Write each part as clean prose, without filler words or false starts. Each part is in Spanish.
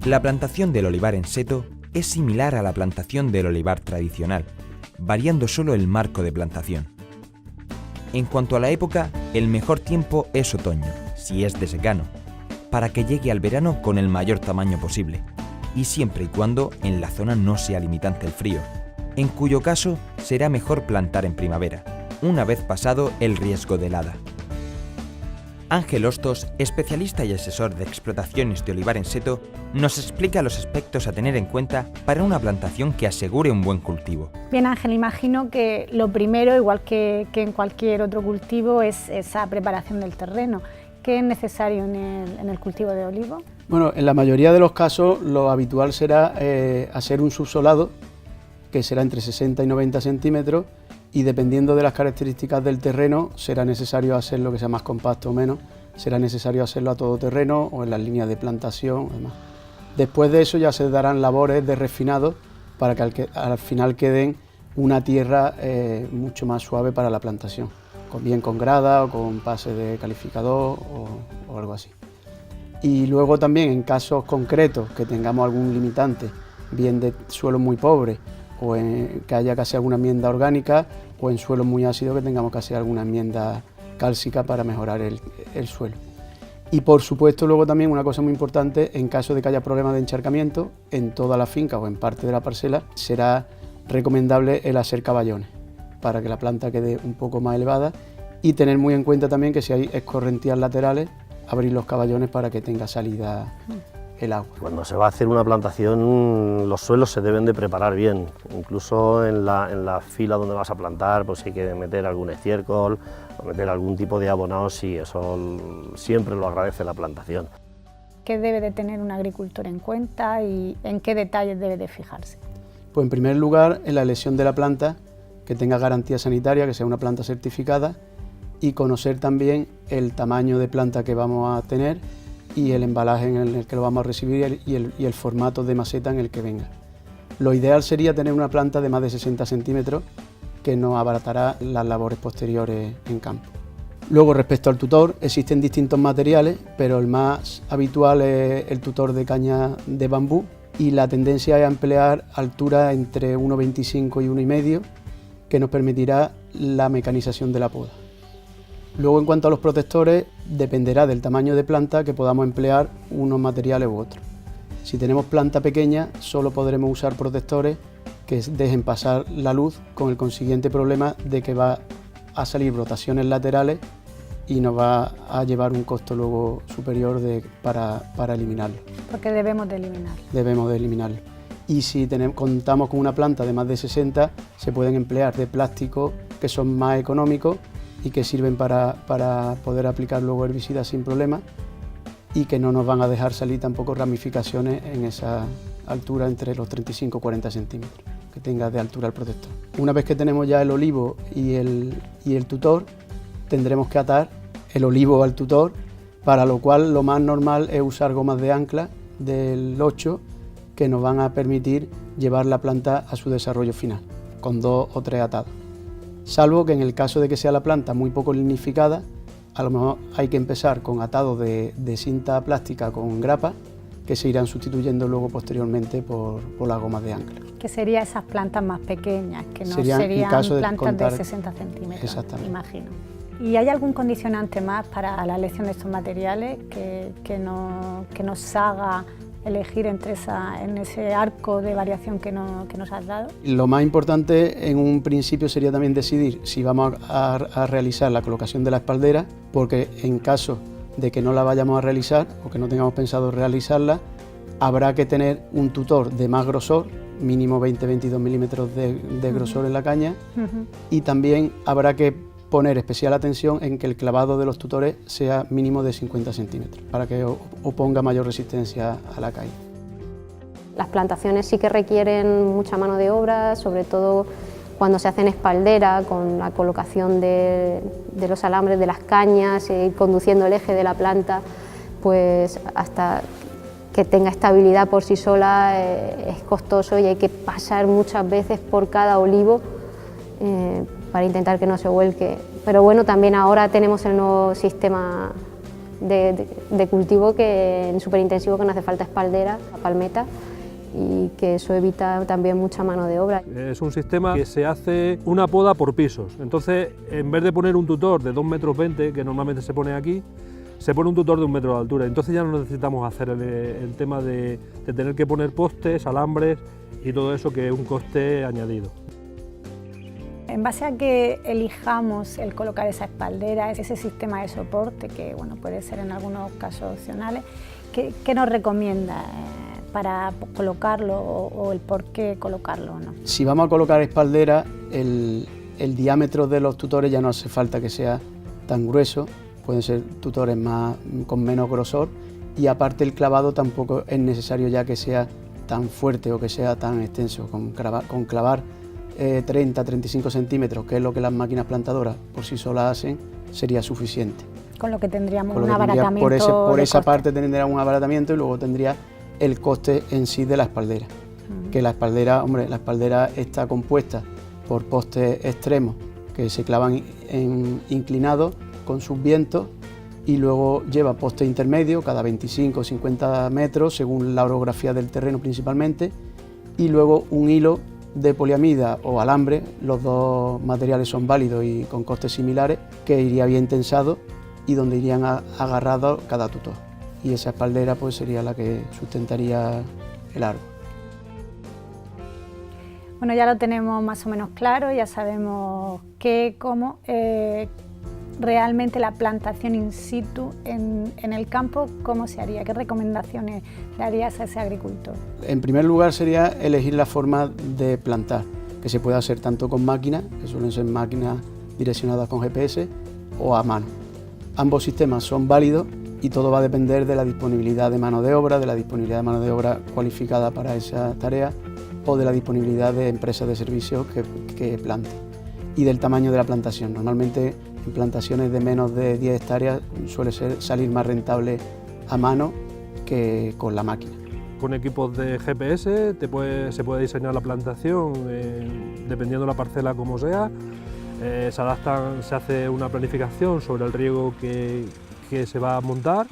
La plantación del olivar en seto es similar a la plantación del olivar tradicional, variando solo el marco de plantación. En cuanto a la época, el mejor tiempo es otoño, si es de secano, para que llegue al verano con el mayor tamaño posible, y siempre y cuando en la zona no sea limitante el frío, en cuyo caso será mejor plantar en primavera, una vez pasado el riesgo de helada. Ángel Hostos, especialista y asesor de explotaciones de olivar en seto, nos explica los aspectos a tener en cuenta para una plantación que asegure un buen cultivo. Bien, Ángel, imagino que lo primero, igual que en cualquier otro cultivo, es esa preparación del terreno. ¿Qué es necesario en el cultivo de olivo? Bueno, en la mayoría de los casos lo habitual será hacer un subsolado, que será entre 60 y 90 centímetros, y dependiendo de las características del terreno será necesario hacerlo que sea más compacto o menos, será necesario hacerlo a todo terreno o en las líneas de plantación y demás. Después de eso ya se darán labores de refinado para que al final queden una tierra mucho más suave para la plantación, bien con grada o con pase de calificador o algo así. Y luego también en casos concretos que tengamos algún limitante, bien de suelo muy pobre, o que haya que hacer alguna enmienda orgánica, o en suelos muy ácidos que tengamos que hacer alguna enmienda cálcica para mejorar el suelo. Y por supuesto luego también una cosa muy importante, en caso de que haya problemas de encharcamiento en toda la finca o en parte de la parcela, será recomendable el hacer caballones para que la planta quede un poco más elevada, y tener muy en cuenta también que si hay escorrentías laterales, abrir los caballones para que tenga salida el agua. Cuando se va a hacer una plantación, los suelos se deben de preparar bien, incluso en la fila donde vas a plantar, pues hay que meter algún estiércol o meter algún tipo de abonado, sí, eso siempre lo agradece la plantación. ¿Qué debe de tener un agricultor en cuenta y en qué detalles debe de fijarse? Pues en primer lugar, en la elección de la planta, que tenga garantía sanitaria, que sea una planta certificada, y conocer también el tamaño de planta que vamos a tener y el embalaje en el que lo vamos a recibir y el formato de maceta en el que venga. Lo ideal sería tener una planta de más de 60 centímetros que nos abaratará las labores posteriores en campo. Luego, respecto al tutor, existen distintos materiales, pero el más habitual es el tutor de caña de bambú, y la tendencia es a emplear altura entre 1,25 y 1,5, que nos permitirá la mecanización de la poda. Luego, en cuanto a los protectores, dependerá del tamaño de planta que podamos emplear unos materiales u otros. Si tenemos planta pequeña, solo podremos usar protectores que dejen pasar la luz, con el consiguiente problema de que va a salir brotaciones laterales y nos va a llevar un costo luego superior para eliminarlo. Porque debemos de eliminarlo. Debemos de eliminarlo. Y si contamos con una planta de más de 60, se pueden emplear de plástico, que son más económicos y que sirven para poder aplicar luego herbicidas sin problema, y que no nos van a dejar salir tampoco ramificaciones en esa altura entre los 35 y 40 centímetros que tenga de altura el protector. Una vez que tenemos ya el olivo y el tutor, tendremos que atar el olivo al tutor, para lo cual lo más normal es usar gomas de ancla del 8 que nos van a permitir llevar la planta a su desarrollo final, con 2 o 3 atados. Salvo que en el caso de que sea la planta muy poco lignificada, a lo mejor hay que empezar con atados de cinta plástica con grapa, que se irán sustituyendo luego posteriormente por las gomas de ancla. Que serían esas plantas más pequeñas, que no serían plantas de 60 centímetros, exactamente, imagino. ¿Y hay algún condicionante más para la elección de estos materiales que nos haga elegir en ese arco de variación que nos has dado? Lo más importante en un principio sería también decidir si vamos a realizar la colocación de la espaldera, porque en caso de que no la vayamos a realizar o que no tengamos pensado realizarla, habrá que tener un tutor de más grosor, mínimo 20-22 milímetros de grosor en la caña, y también habrá que poner especial atención en que el clavado de los tutores sea mínimo de 50 centímetros, para que oponga mayor resistencia a la caída. Las plantaciones sí que requieren mucha mano de obra, sobre todo cuando se hacen espaldera, con la colocación de los alambres de las cañas, ir conduciendo el eje de la planta, pues hasta que tenga estabilidad por sí sola es costoso, y hay que pasar muchas veces por cada olivo para intentar que no se vuelque. Pero bueno, también ahora tenemos el nuevo sistema de cultivo en superintensivo, que no hace falta espaldera, palmeta, y que eso evita también mucha mano de obra. Es un sistema que se hace una poda por pisos, entonces en vez de poner un tutor de 2,20 m, que normalmente se pone aquí, se pone un tutor de 1 metro de altura, entonces ya no necesitamos hacer el tema de tener que poner postes, alambres y todo eso, que es un coste añadido. En base a que elijamos el colocar esa espaldera, ese sistema de soporte, que bueno, puede ser en algunos casos opcionales, ¿qué nos recomienda para colocarlo o el por qué colocarlo o no? Si vamos a colocar espaldera, el diámetro de los tutores ya no hace falta que sea tan grueso, pueden ser tutores con menos grosor, y aparte el clavado tampoco es necesario ya que sea tan fuerte o que sea tan extenso. Con clavar 30-35 centímetros, que es lo que las máquinas plantadoras por sí solas hacen, sería suficiente. Con lo que tendríamos un abaratamiento. Por esa parte tendríamos un abaratamiento, y luego tendría el coste en sí de la espaldera. Que la espaldera, hombre, la espaldera está compuesta por postes extremos que se clavan inclinados con sus vientos, y luego lleva postes intermedios cada 25 o 50 metros según la orografía del terreno principalmente, y luego un hilo de poliamida o alambre, los dos materiales son válidos y con costes similares, que iría bien tensado y donde irían agarrados cada tutor. Y esa espaldera pues sería la que sustentaría el árbol. Bueno, ya lo tenemos más o menos claro, ya sabemos qué, cómo. Realmente la plantación in situ en el campo, ¿cómo se haría? ¿Qué recomendaciones le harías a ese agricultor? En primer lugar sería elegir la forma de plantar, que se puede hacer tanto con máquinas, que suelen ser máquinas direccionadas con GPS, o a mano. Ambos sistemas son válidos y todo va a depender de la disponibilidad de mano de obra cualificada para esa tarea, o de la disponibilidad de empresas de servicios que planten, y del tamaño de la plantación. Normalmente en plantaciones de menos de 10 hectáreas suele salir más rentable a mano que con la máquina. Con equipos de GPS se puede diseñar la plantación dependiendo de la parcela como sea. Se hace una planificación sobre el riego que se va a montar,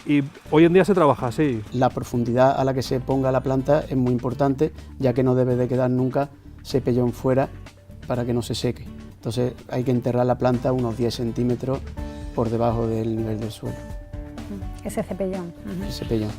y hoy en día se trabaja así. La profundidad a la que se ponga la planta es muy importante, ya que no debe de quedar nunca cepellón fuera para que no se seque. Entonces hay que enterrar la planta unos 10 centímetros por debajo del nivel del suelo. Ese cepellón. El cepellón.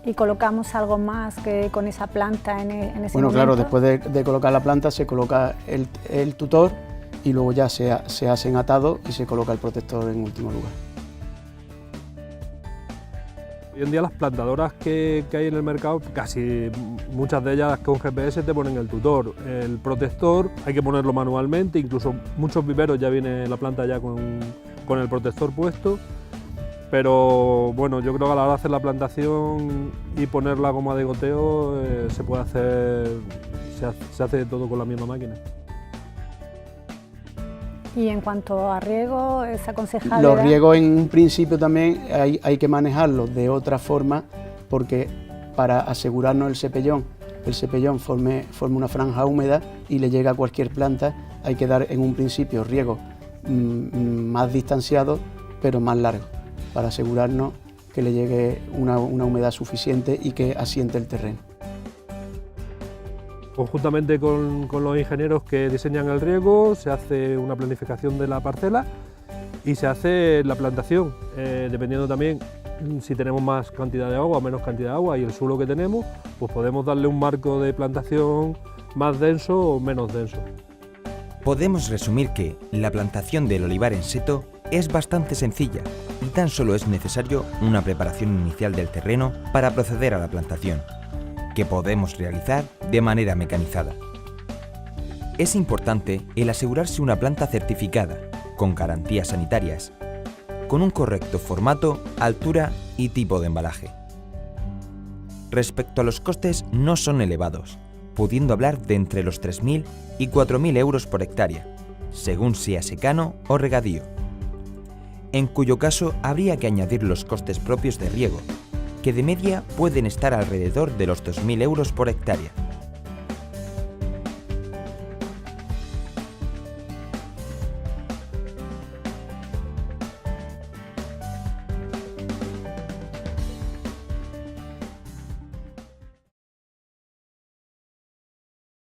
¿Y colocamos algo más que con esa planta en ese momento? Bueno, claro, después de colocar la planta se coloca el tutor, y luego ya se hacen atados y se coloca el protector en último lugar. Hoy en día las plantadoras que hay en el mercado, casi muchas de ellas con GPS te ponen el tutor. El protector hay que ponerlo manualmente, incluso muchos viveros ya viene la planta ya con el protector puesto. Pero bueno, yo creo que a la hora de hacer la plantación y poner la goma de goteo se puede hacer, se hace todo con la misma máquina. Y en cuanto a riego, ¿es aconsejable? Los riegos en un principio también hay que manejarlos de otra forma, porque para asegurarnos el cepellón forme una franja húmeda y le llega a cualquier planta, hay que dar en un principio riegos más distanciados pero más largos, para asegurarnos que le llegue una humedad suficiente y que asiente el terreno. Conjuntamente con los ingenieros que diseñan el riego, se hace una planificación de la parcela y se hace la plantación, dependiendo también si tenemos más cantidad de agua o menos cantidad de agua y el suelo que tenemos, pues podemos darle un marco de plantación más denso o menos denso. Podemos resumir que la plantación del olivar en seto es bastante sencilla y tan solo es necesario una preparación inicial del terreno para proceder a la plantación, que podemos realizar de manera mecanizada. Es importante el asegurarse una planta certificada, con garantías sanitarias, con un correcto formato, altura y tipo de embalaje. Respecto a los costes, no son elevados, pudiendo hablar de entre los 3.000 y 4.000 euros por hectárea, según sea secano o regadío, en cuyo caso habría que añadir los costes propios de riego, que de media pueden estar alrededor de los 2.000 euros por hectárea.